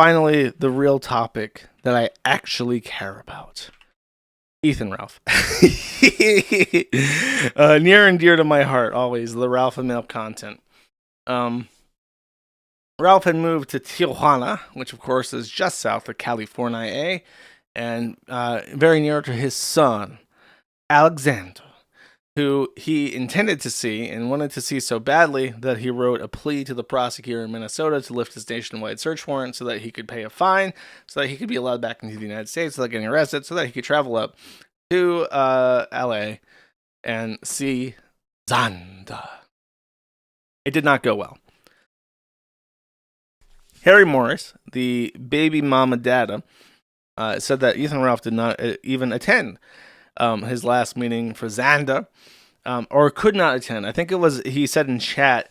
finally, the real topic that I actually care about. Ethan Ralph. Near and dear to my heart, always, the Ralph and Male content. Ralph had moved to Tijuana, which of course is just south of California, and very near to his son, Alexander, who he intended to see and wanted to see so badly that he wrote a plea to the prosecutor in Minnesota to lift his nationwide search warrant so that he could pay a fine, so that he could be allowed back into the United States without getting arrested, so that he could travel up to LA and see Xander. It did not go well. Harry Morris, the baby mama dada, said that Ethan Ralph did not even attend his last meeting for Xander, or could not attend. I think it was, he said in chat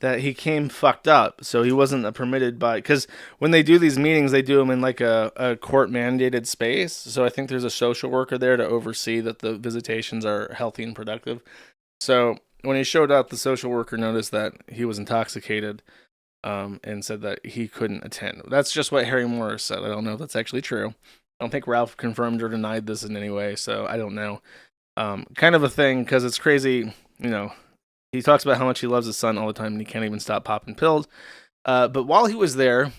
that he came fucked up, so he wasn't permitted by, because when they do these meetings, they do them in like a court-mandated space, so I think there's a social worker there to oversee that the visitations are healthy and productive. So when he showed up, the social worker noticed that he was intoxicated, and said that he couldn't attend. That's just what Harry Morris said. I don't know if that's actually true. I don't think Ralph confirmed or denied this in any way, so I don't know. Kind of a thing, because it's crazy, he talks about how much he loves his son all the time and he can't even stop popping pills. But while he was there,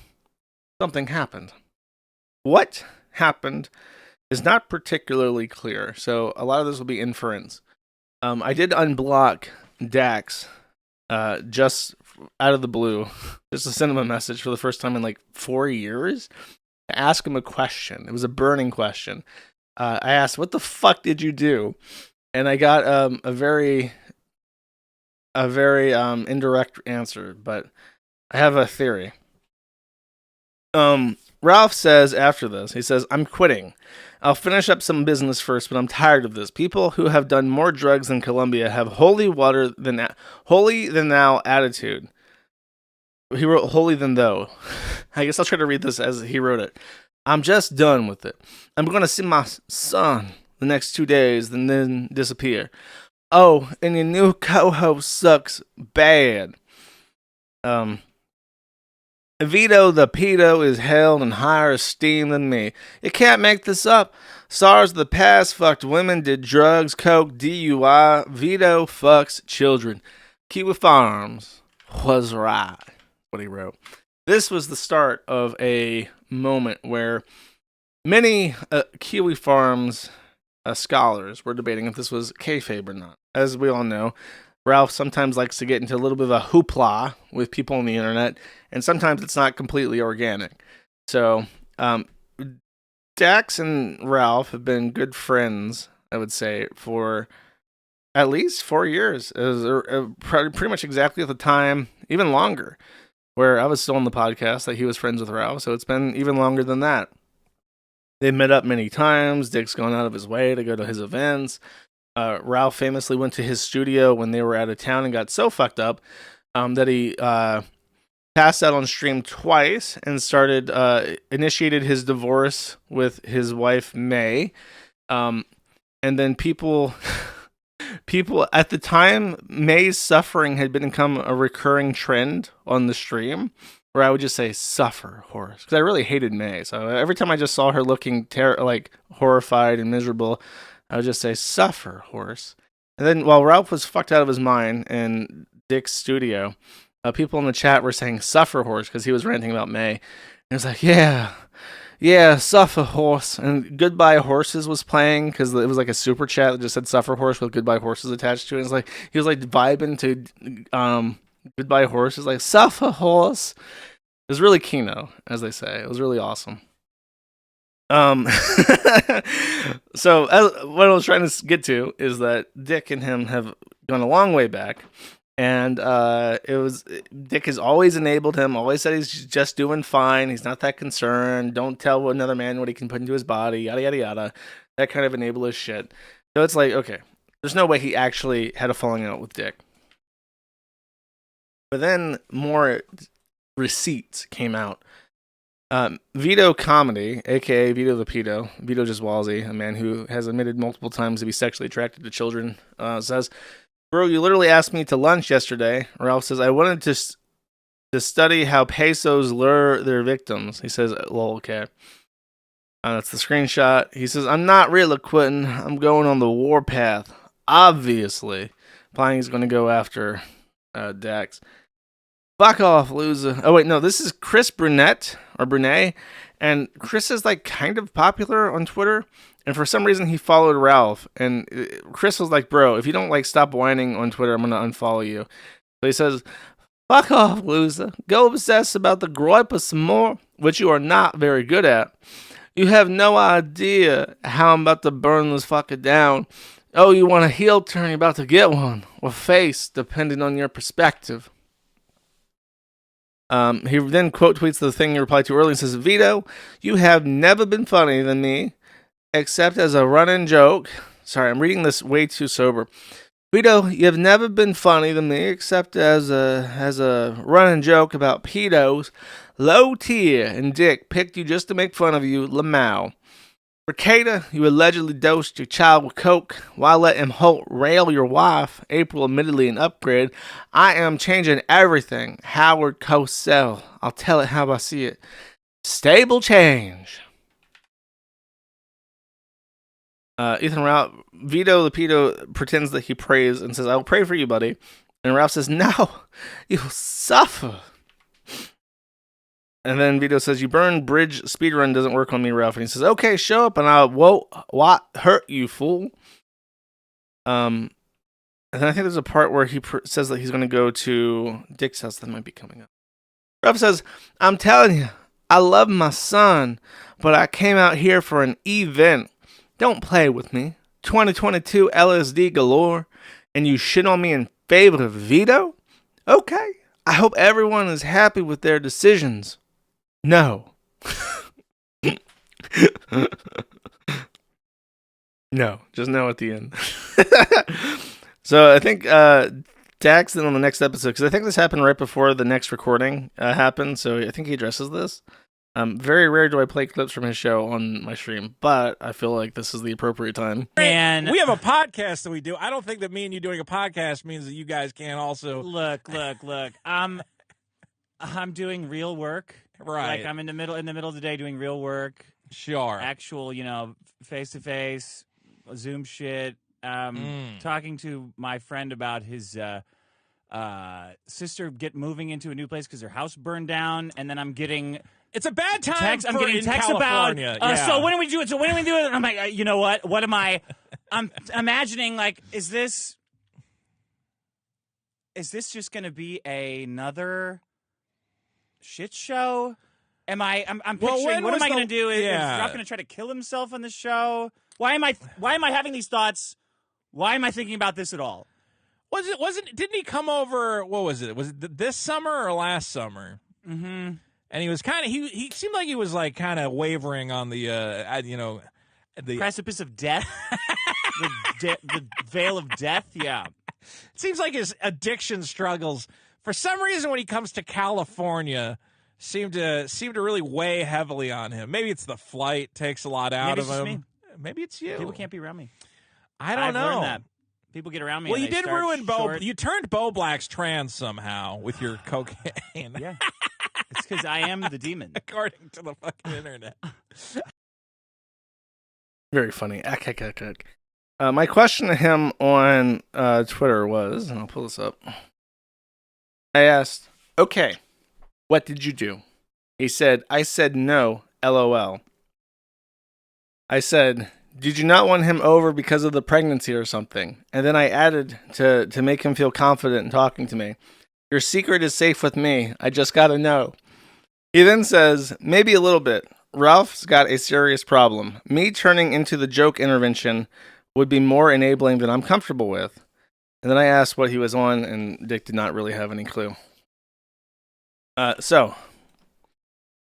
something happened. What happened is not particularly clear, so a lot of this will be inference. I did unblock Dax just out of the blue, just to send him a message for the first time in like 4 years, to ask him a question. It was a burning question. I asked, "What the fuck did you do?" And I got a very indirect answer, but I have a theory. Ralph says after this, he says, "I'm quitting. I'll finish up some business first, but I'm tired of this. People who have done more drugs than Colombia have holy than thou attitude." He wrote holy than though. I guess I'll try to read this as he wrote it. "I'm just done with it. I'm going to see my son the next 2 days and then disappear. Oh, and your new co-host sucks bad. Vito the pedo is held in higher esteem than me. You can't make this up. Stars of the past fucked women, did drugs, coke, DUI. Vito fucks children. Kiwi Farms was right." What he wrote. This was the start of a moment where many Kiwi Farms scholars were debating if this was kayfabe or not. As we all know, Ralph sometimes likes to get into a little bit of a hoopla with people on the internet, and sometimes it's not completely organic. So, Dax and Ralph have been good friends, I would say, for at least 4 years. It was pretty much exactly at the time, even longer, where I was still on the podcast, that he was friends with Ralph, so it's been even longer than that. They met up many times. Dick's gone out of his way to go to his events. Ralph famously went to his studio when they were out of town and got so fucked up that he passed out on stream twice and initiated his divorce with his wife, May. And then people at the time, May's suffering had become a recurring trend on the stream, where I would just say, "Suffer, horse," because I really hated May. So every time I just saw her looking horrified and miserable, I would just say, "Suffer, horse." And then while Ralph was fucked out of his mind in Dick's studio, people in the chat were saying "Suffer, horse" because he was ranting about May. And it was like, yeah, suffer, horse. And Goodbye Horses was playing because it was like a super chat that just said "Suffer, horse" with Goodbye Horses attached to it. It's like he was like vibing to Goodbye Horses, like "Suffer, horse." It was really kino, as they say. It was really awesome. So what I was trying to get to is that Dick and him have gone a long way back, and Dick has always enabled him, always said he's just doing fine, he's not that concerned, don't tell another man what he can put into his body, yada yada yada, that kind of enabler shit. So it's like, okay, there's no way he actually had a falling out with Dick. But then more receipts came out. Vito Comedy, aka Vito the Pedo, Vito Giswalzi, a man who has admitted multiple times to be sexually attracted to children, says, "Bro, you literally asked me to lunch yesterday." Ralph says, "I wanted to to study how pesos lure their victims. He says, well, okay. That's the screenshot. He says, I'm not really quitting. I'm going on the warpath. Obviously. Implying he's going to go after Dax. Fuck off, loser. Oh, wait, no. This is Chris Brunet. And Chris is, like, kind of popular on Twitter. And for some reason, he followed Ralph. And Chris was like, bro, if you don't, like, stop whining on Twitter, I'm going to unfollow you. So he says, fuck off, loser. Go obsess about the groiper some more, which you are not very good at. You have no idea how I'm about to burn this fucker down. Oh, you want a heel turn? You're about to get one. Or face, depending on your perspective. He then quote tweets the thing you replied to earlier and says, Vito, you have never been funnier than me, except as a running joke. Sorry, I'm reading this way too sober. Vito, you have never been funny than me, except as a running joke about pedos. Low tier and Dick picked you just to make fun of you, Lamau. For Kata, you allegedly dosed your child with coke. Why let him Holt rail your wife? April admittedly an upgrade. I am changing everything. Howard Cosell. I'll tell it how I see it. Stable change. Ethan Ralph, Vito the pedo pretends that he prays and says, I will pray for you, buddy. And Ralph says, no, you'll suffer. And then Vito says, you burn bridge speedrun doesn't work on me, Ralph. And he says, okay, show up and I won't hurt you, fool. And then I think there's a part where he says that he's going to go to Dick's house. That might be coming up. Ralph says, I'm telling you, I love my son, but I came out here for an event. Don't play with me. 2022 LSD galore, and you shit on me in favor of Vito? Okay. I hope everyone is happy with their decisions. No. No, just no at the end. So I think Dax then on the next episode, because I think this happened right before the next recording happened, so I think he addresses this. Very rare do I play clips from his show on my stream, but I feel like this is the appropriate time. And we have a podcast that we do. I don't think that me and you doing a podcast means that you guys can't also look. I'm doing real work. Right. Like I'm in the middle of the day doing real work. Sure. Actual, face to face, Zoom shit. Talking to my friend about his sister moving into a new place because her house burned down, and then I'm getting. It's a bad time I'm getting texts about. So when do we do it? And I'm like, you know what? What am I? I'm imagining like, is this just going to be another shit show? I'm picturing. What am I going to do? Is Ralph going to try to kill himself on the show? Why am I having these thoughts? Why am I thinking about this at all? Didn't he come over? What was it? Was it this summer or last summer? Mm-hmm. And he was kind of he seemed like he was like kind of wavering on the the precipice of death, the veil of death. Yeah, it seems like his addiction struggles for some reason when he comes to California seem to really weigh heavily on him. Maybe it's the flight takes a lot out of him. Me. Maybe it's you. People can't be around me. I don't know. Learned that. People get around me. Well, and you did ruin Bo. You turned Bo Black's trans somehow with your cocaine. Yeah. It's because I am the demon. According to the fucking internet. Very funny. My question to him on Twitter was, and I'll pull this up. I asked, okay, what did you do? He said, I said no, LOL. I said, did you not want him over because of the pregnancy or something? And then I added to make him feel confident in talking to me. Your secret is safe with me. I just gotta know. He then says, maybe a little bit. Ralph's got a serious problem. Me turning into the joke intervention would be more enabling than I'm comfortable with. And then I asked what he was on, and Dick did not really have any clue. So,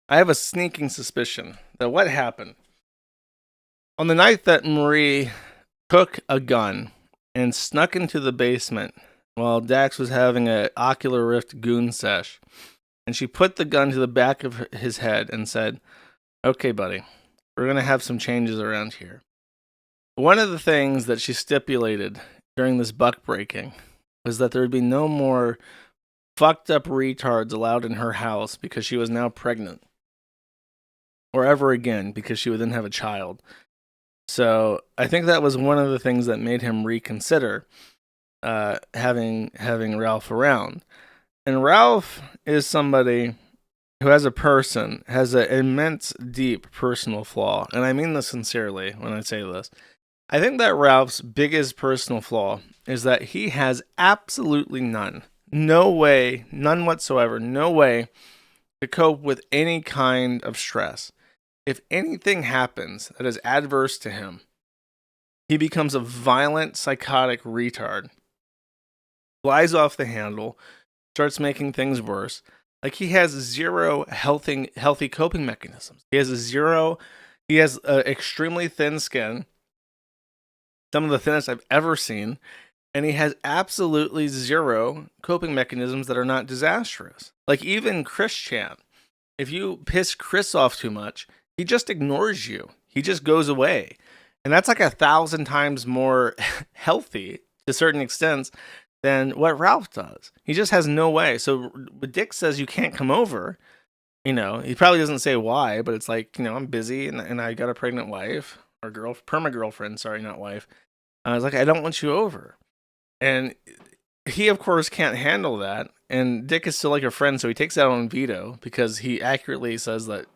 I have a sneaking suspicion that what happened on the night that Marie took a gun and snuck into the basement while Dax was having an Ocular Rift goon sesh, and she put the gun to the back of his head and said, okay, buddy, we're going to have some changes around here. One of the things that she stipulated during this buck breaking was that there would be no more fucked up retards allowed in her house because she was now pregnant. Or ever again, because she would then have a child. So I think that was one of the things that made him reconsider having Ralph around. And Ralph is somebody who, as a person, has an immense, deep personal flaw. And I mean this sincerely when I say this. I think that Ralph's biggest personal flaw is that he has absolutely none. No way, none whatsoever, no way to cope with any kind of stress. If anything happens that is adverse to him, he becomes a violent, psychotic retard. Flies off the handle, starts making things worse. Like, he has zero healthy coping mechanisms. He has extremely thin skin, some of the thinnest I've ever seen, and he has absolutely zero coping mechanisms that are not disastrous. Like, even Chris Chan, if you piss Chris off too much, he just ignores you. He just goes away. And that's like 1,000 times more healthy to certain extents than what Ralph does. He just has no way. So when Dick says you can't come over, he probably doesn't say why, but it's like, I'm busy and I got a pregnant wife or perma girlfriend, sorry, not wife. I was like, I don't want you over. And he, of course, can't handle that. And Dick is still like a friend, so he takes that on Vito because he accurately says that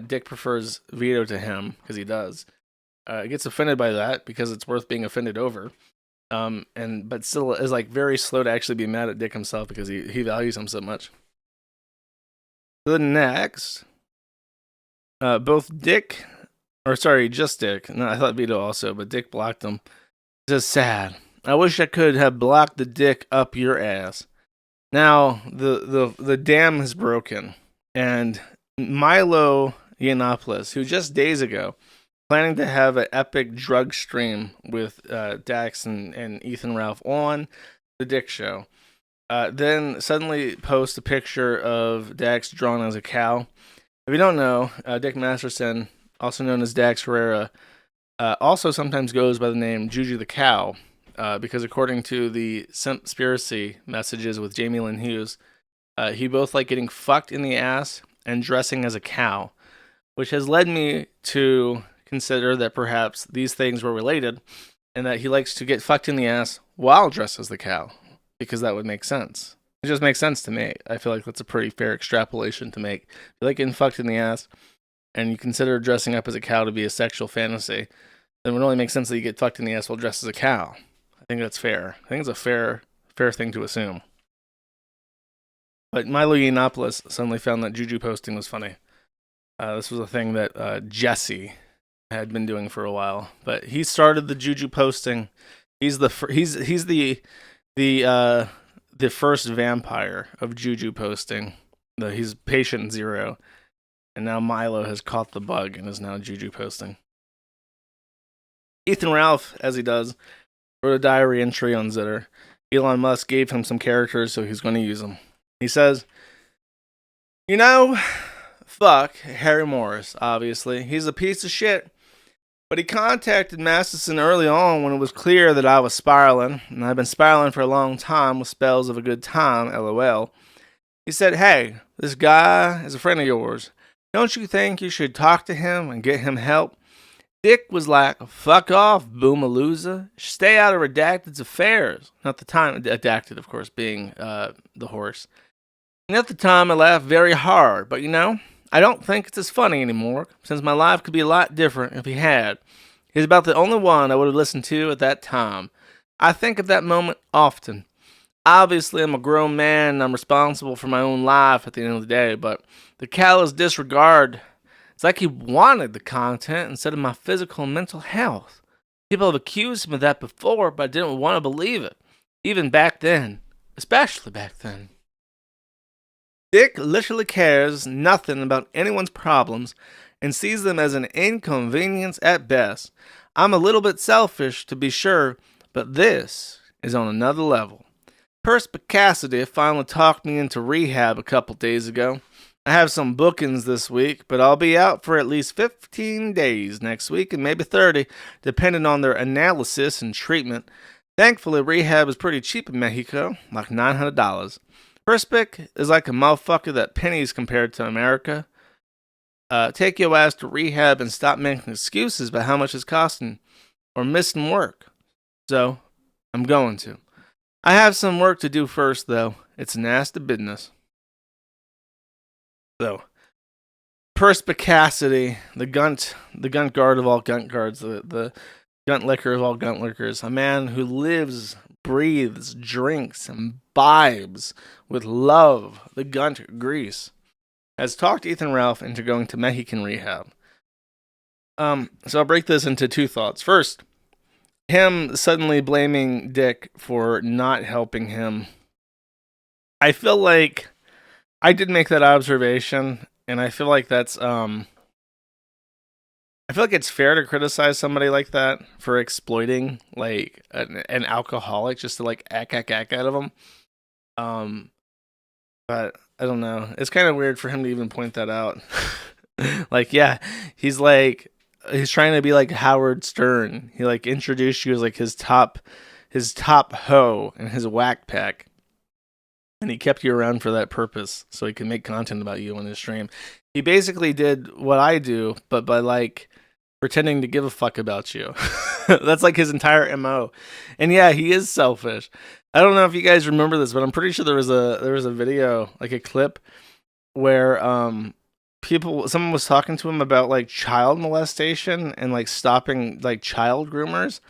Dick prefers Vito to him, because he does. Gets offended by that because it's worth being offended over. But still is like very slow to actually be mad at Dick himself because he values him so much. So next, just Dick. No, I thought Vito also, but Dick blocked him. Just sad. I wish I could have blocked the dick up your ass. Now the dam has broken, and Milo Yiannopoulos, who just days ago planning to have an epic drug stream with Dax and Ethan Ralph on the Dick Show, then suddenly post a picture of Dax drawn as a cow. If you don't know, Dick Masterson, also known as Dax Herrera, also sometimes goes by the name JuJu the Cow, because according to the conspiracy messages with Jamie Lynn Hughes, he both like getting fucked in the ass and dressing as a cow, which has led me to consider that perhaps these things were related and that he likes to get fucked in the ass while dressed as the cow, because that would make sense. It just makes sense to me. I feel like that's a pretty fair extrapolation to make. If you like getting fucked in the ass and you consider dressing up as a cow to be a sexual fantasy, then it would only make sense that you get fucked in the ass while dressed as a cow. I think that's fair. I think it's a fair thing to assume. But Milo Yiannopoulos suddenly found that JuJu posting was funny. This was a thing that Jesse had been doing for a while, but he started the JuJu posting. He's the first vampire of JuJu posting. He's patient zero, and now Milo has caught the bug and is now JuJu posting. Ethan Ralph, as he does, wrote a diary entry on Zitter. Elon Musk gave him some characters, so he's going to use them. He says, fuck Harry Morris, obviously. He's a piece of shit. But he contacted Masterson early on when it was clear that I was spiraling, and I've been spiraling for a long time with spells of a good time, lol. He said, hey, this guy is a friend of yours. Don't you think you should talk to him and get him help? Dick was like, fuck off, Boomalooza. Stay out of Redacted's affairs. Not the time, Redacted, of course, being the horse. And at the time, I laughed very hard, but I don't think it's as funny anymore, since my life could be a lot different if he had. He's about the only one I would have listened to at that time. I think of that moment often. Obviously, I'm a grown man and I'm responsible for my own life at the end of the day, but the callous disregard, it's like he wanted the content instead of my physical and mental health. People have accused him of that before, but I didn't want to believe it. Even back then. Especially back then. Dick literally cares nothing about anyone's problems and sees them as an inconvenience at best. I'm a little bit selfish, to be sure, but this is on another level. Perspicacity finally talked me into rehab a couple days ago. I have some bookings this week, but I'll be out for at least 15 days next week and maybe 30, depending on their analysis and treatment. Thankfully, rehab is pretty cheap in Mexico, like $900. Perspic is like a motherfucker that pennies compared to America. Take your ass to rehab and stop making excuses about how much it's costing or missing work. So, I'm going to. I have some work to do first, though. It's nasty business. So, perspicacity, the gunt guard of all gunt guards, the gunt licker of all gunt lickers, a man who lives, breathes, drinks, and imbibes with love the gunt grease, has talked Ethan Ralph into going to Mexican rehab. So I'll break this into two thoughts. First, him suddenly blaming Dick for not helping him. I feel like I did make that observation, and I feel like that's I feel like it's fair to criticize somebody like that for exploiting like an alcoholic just to like ack out of him. But I don't know. It's kind of weird for him to even point that out. Like, yeah, he's trying to be like Howard Stern. He like introduced you as like his top hoe and his whack pack. And he kept you around for that purpose so he could make content about you on his stream. He basically did what I do, but by like pretending to give a fuck about you. That's like his entire MO. And yeah, he is selfish. I don't know if you guys remember this, but I'm pretty sure there was a video, like a clip where someone was talking to him about like child molestation and like stopping like child groomers.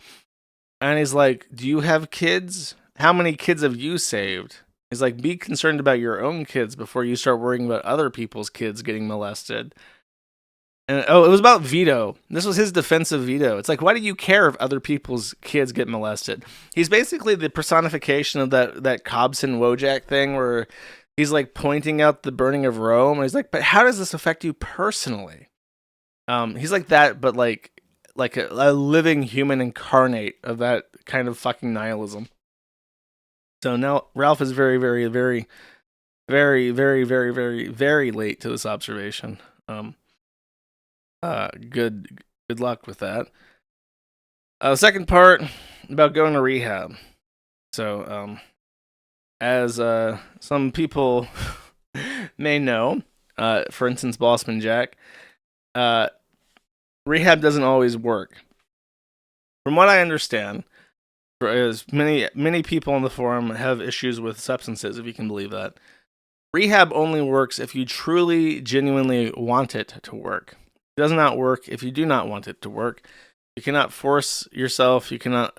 And he's like, "Do you have kids? How many kids have you saved?" He's like, "Be concerned about your own kids before you start worrying about other people's kids getting molested." And it was about Vito. This was his defense of Vito. It's like, why do you care if other people's kids get molested? He's basically the personification of that Cobson Wojak thing where he's like pointing out the burning of Rome. And he's like, but how does this affect you personally? He's like that, but like a living human incarnate of that kind of fucking nihilism. So now Ralph is very, very, very, very, very, very, very, very late to this observation. Good luck with that. Second part about going to rehab. So, as some people may know, for instance, Bossman Jack, rehab doesn't always work. From what I understand, as many people on the forum have issues with substances, if you can believe that. Rehab only works if you truly, genuinely want it to work. It does not work if you do not want it to work. You cannot force yourself. You cannot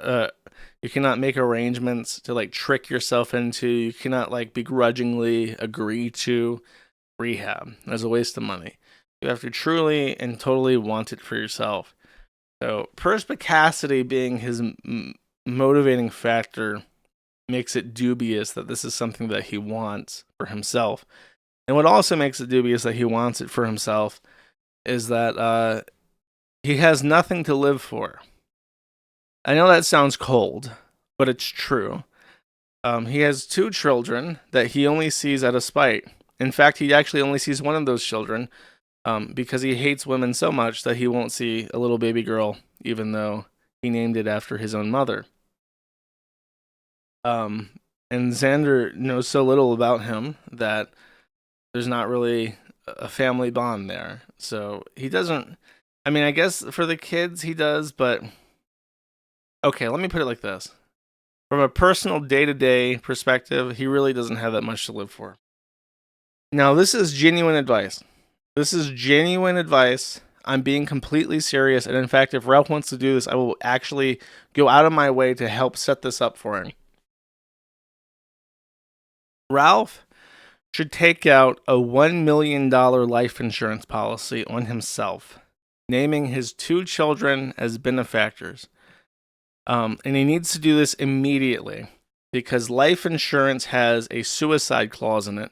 make arrangements to like trick yourself into. You cannot like begrudgingly agree to rehab. That's a waste of money. You have to truly and totally want it for yourself. So perspicacity being his motivating factor makes it dubious that this is something that he wants for himself. And what also makes it dubious that he wants it for himself is that he has nothing to live for. I know that sounds cold, but it's true. He has 2 children that he only sees out of spite. In fact, he actually only sees one of those children because he hates women so much that he won't see a little baby girl, even though he named it after his own mother. And Xander knows so little about him that there's not really a family bond there. So he doesn't, I mean, I guess for the kids he does, but okay, let me put it like this. From a personal day-to-day perspective, he really doesn't have that much to live for. Now, this is genuine advice. I'm being completely serious. And in fact, if Ralph wants to do this, I will actually go out of my way to help set this up for him. Ralph should take out a $1 million life insurance policy on himself, naming his 2 children as benefactors. And he needs to do this immediately because life insurance has a suicide clause in it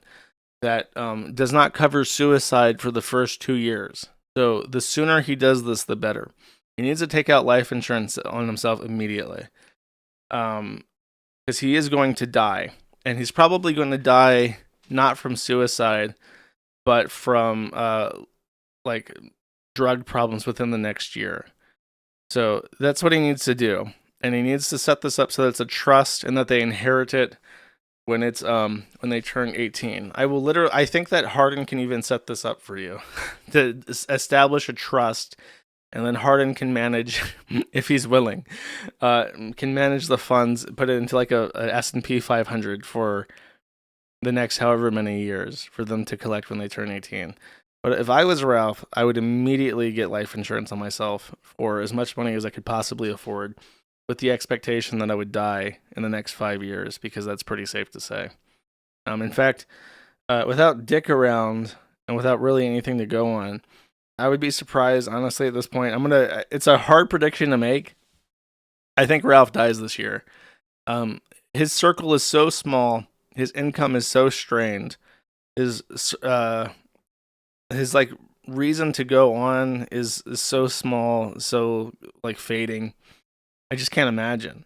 that does not cover suicide for the first 2 years. So the sooner he does this, the better. He needs to take out life insurance on himself immediately because he is going to die. And he's probably going to die not from suicide, but from like drug problems within the next year. So that's what he needs to do. And he needs to set this up so that it's a trust and that they inherit it when it's when they turn 18. I think that Harden can even set this up for you to establish a trust, and then Harden can manage, if he's willing, can manage the funds, put it into like a S&P 500 for the next however many years for them to collect when they turn 18. But if I was Ralph, I would immediately get life insurance on myself for as much money as I could possibly afford, with the expectation that I would die in the next 5 years, because that's pretty safe to say. In fact, without Dick around and without really anything to go on, I would be surprised, honestly, at this point. It's a hard prediction to make. I think Ralph dies this year. His circle is so small, his income is so strained, his like reason to go on is so small, so like fading. I just can't imagine.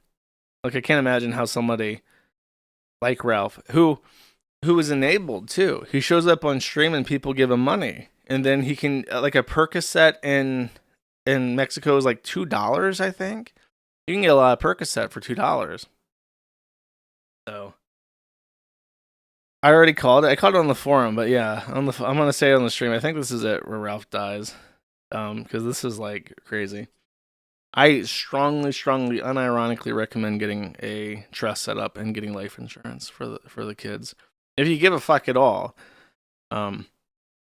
Like, I can't imagine how somebody like Ralph, who is enabled too. He shows up on stream and people give him money, and then he can like a Percocet in Mexico is like $2, I think. You can get a lot of Percocet for $2. So I already called it. I called it on the forum, but yeah, I'm gonna say it on the stream. I think this is it where Ralph dies, because this is like crazy. I strongly, unironically recommend getting a trust set up and getting life insurance for the kids, if you give a fuck at all. I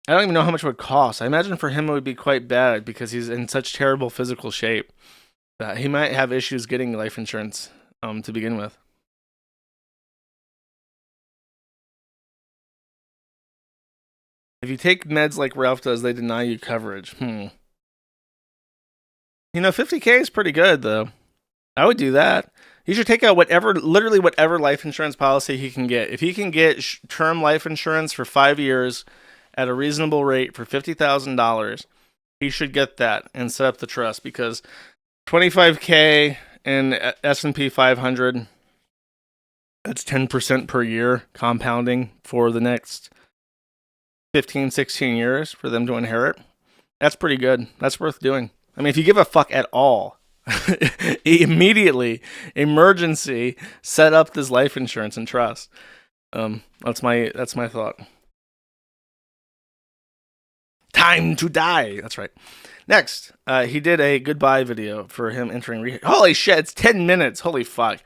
don't even know how much it would cost. I imagine for him it would be quite bad, because he's in such terrible physical shape that he might have issues getting life insurance to begin with. If you take meds like Ralph does, they deny you coverage. You know, 50K is pretty good, though. I would do that. He should take out literally whatever life insurance policy he can get. If he can get term life insurance for 5 years at a reasonable rate for $50,000, he should get that and set up the trust, because 25K in S&P 500, that's 10% per year compounding for the next 15, 16 years for them to inherit. That's pretty good. That's worth doing. I mean, if you give a fuck at all, immediately, emergency, set up this life insurance and trust. That's my thought. Time to die. That's right. Next, he did a goodbye video for him entering rehab. Holy shit, it's 10 minutes. Holy fuck.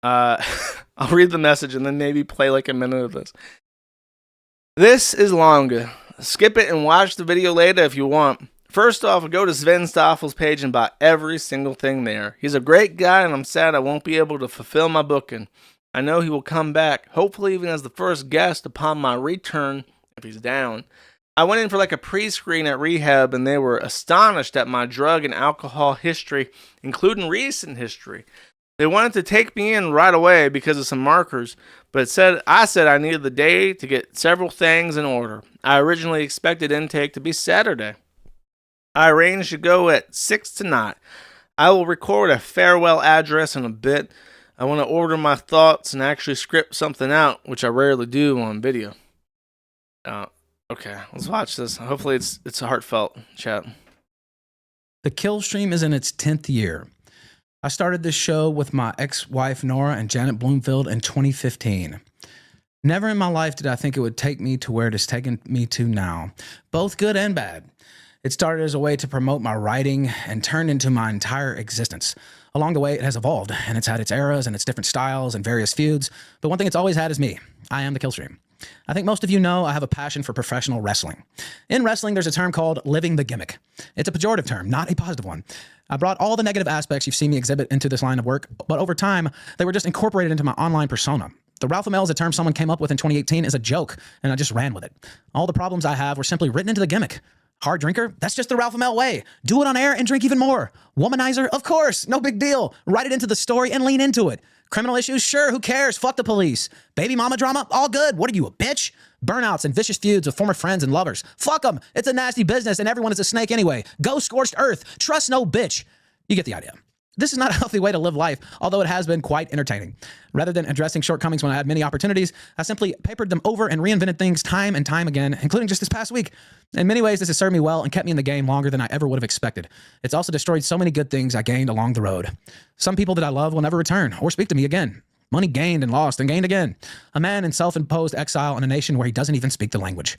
I'll read the message and then maybe play like a minute of this. This is longer. Skip it and watch the video later if you want. First off, go to Sven Staffel's page and buy every single thing there. He's a great guy, and I'm sad I won't be able to fulfill my booking. I know he will come back, hopefully even as the first guest upon my return, if he's down. I went in for like a pre-screen at rehab, and they were astonished at my drug and alcohol history, including recent history. They wanted to take me in right away because of some markers, but I said I needed the day to get several things in order. I originally expected intake to be Saturday. I arranged to go at 6 tonight. I will record a farewell address in a bit. I want to order my thoughts and actually script something out, which I rarely do on video. Okay, let's watch this. Hopefully it's a heartfelt chat. The Kill Stream is in its 10th year. I started this show with my ex-wife Nora and Janet Bloomfield in 2015. Never in my life did I think it would take me to where it has taken me to now, both good and bad. It started as a way to promote my writing and turned into my entire existence. Along the way, it has evolved, and it's had its eras and its different styles and various feuds, but one thing it's always had is me. I am the Killstream. I think most of you know I have a passion for professional wrestling. In wrestling, there's a term called living the gimmick. It's a pejorative term, not a positive one. I brought all the negative aspects you've seen me exhibit into this line of work, but over time, they were just incorporated into my online persona. The Ralph ML is a term someone came up with in 2018 as a joke, and I just ran with it. All the problems I have were simply written into the gimmick. Hard drinker? That's just the Ralph ML way. Do it on air and drink even more. Womanizer? Of course. No big deal. Write it into the story and lean into it. Criminal issues? Sure. Who cares? Fuck the police. Baby mama drama? All good. What are you, a bitch? Burnouts and vicious feuds with former friends and lovers? Fuck them. It's a nasty business and everyone is a snake anyway. Go scorched earth. Trust no bitch. You get the idea. This is not a healthy way to live life, although it has been quite entertaining. Rather than addressing shortcomings when I had many opportunities, I simply papered them over and reinvented things time and time again, including just this past week. In many ways, this has served me well and kept me in the game longer than I ever would have expected. It's also destroyed so many good things I gained along the road. Some people that I love will never return or speak to me again. Money gained and lost and gained again. A man in self-imposed exile in a nation where he doesn't even speak the language.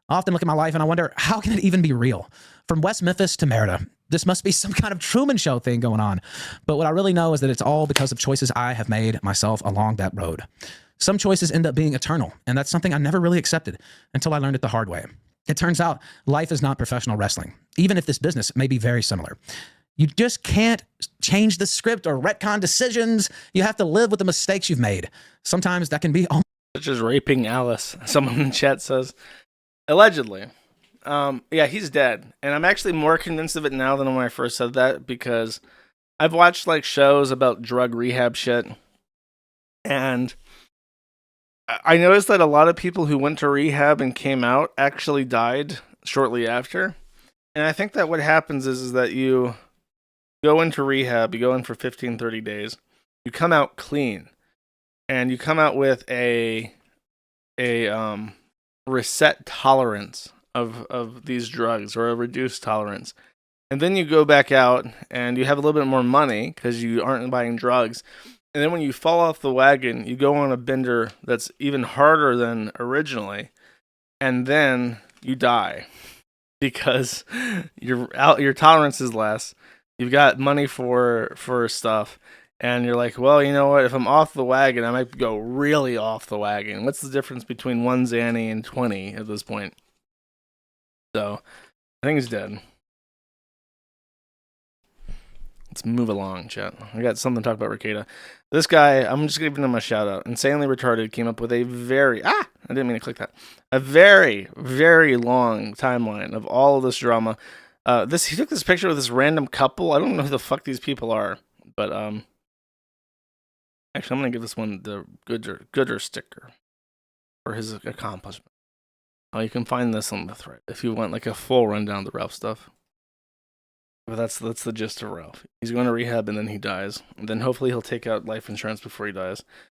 I often look at my life and I wonder, how can it even be real? From West Memphis to Merida, this must be some kind of Truman Show thing going on. But what I really know is that it's all because of choices I have made myself along that road. Some choices end up being eternal, and that's something I never really accepted until I learned it the hard way. It turns out life is not professional wrestling, even if this business may be very similar. You just can't change the script or retcon decisions. You have to live with the mistakes you've made. Sometimes that can be such as raping Alice. Someone in the chat says, allegedly. Yeah, he's dead. And I'm actually more convinced of it now than when I first said that, because I've watched like shows about drug rehab shit. And I noticed that a lot of people who went to rehab and came out actually died shortly after. And I think that what happens is that you go into rehab, you go in for 15, 30 days, you come out clean, and you come out with a reset tolerance of these drugs, or a reduced tolerance. And then you go back out and you have a little bit more money because you aren't buying drugs. And then when you fall off the wagon, you go on a bender that's even harder than originally, and then you die because your tolerance is less. You've got money for stuff, and you're like, well, you know what? If I'm off the wagon, I might go really off the wagon. What's the difference between 1 Xanny and 20 at this point? So, I think he's dead. Let's move along, chat. I got something to talk about Ricada. This guy, I'm just giving him a shout out. Insanely Retarded came up with a very, I didn't mean to click that. A very, very long timeline of all of this drama. He took this picture with this random couple. I don't know who the fuck these people are, but actually, I'm gonna give this one the gooder sticker for his accomplishment. Oh, you can find this on the thread if you want like a full rundown of the Ralph stuff. But that's the gist of Ralph. He's going to rehab and then he dies. And then hopefully he'll take out life insurance before he dies.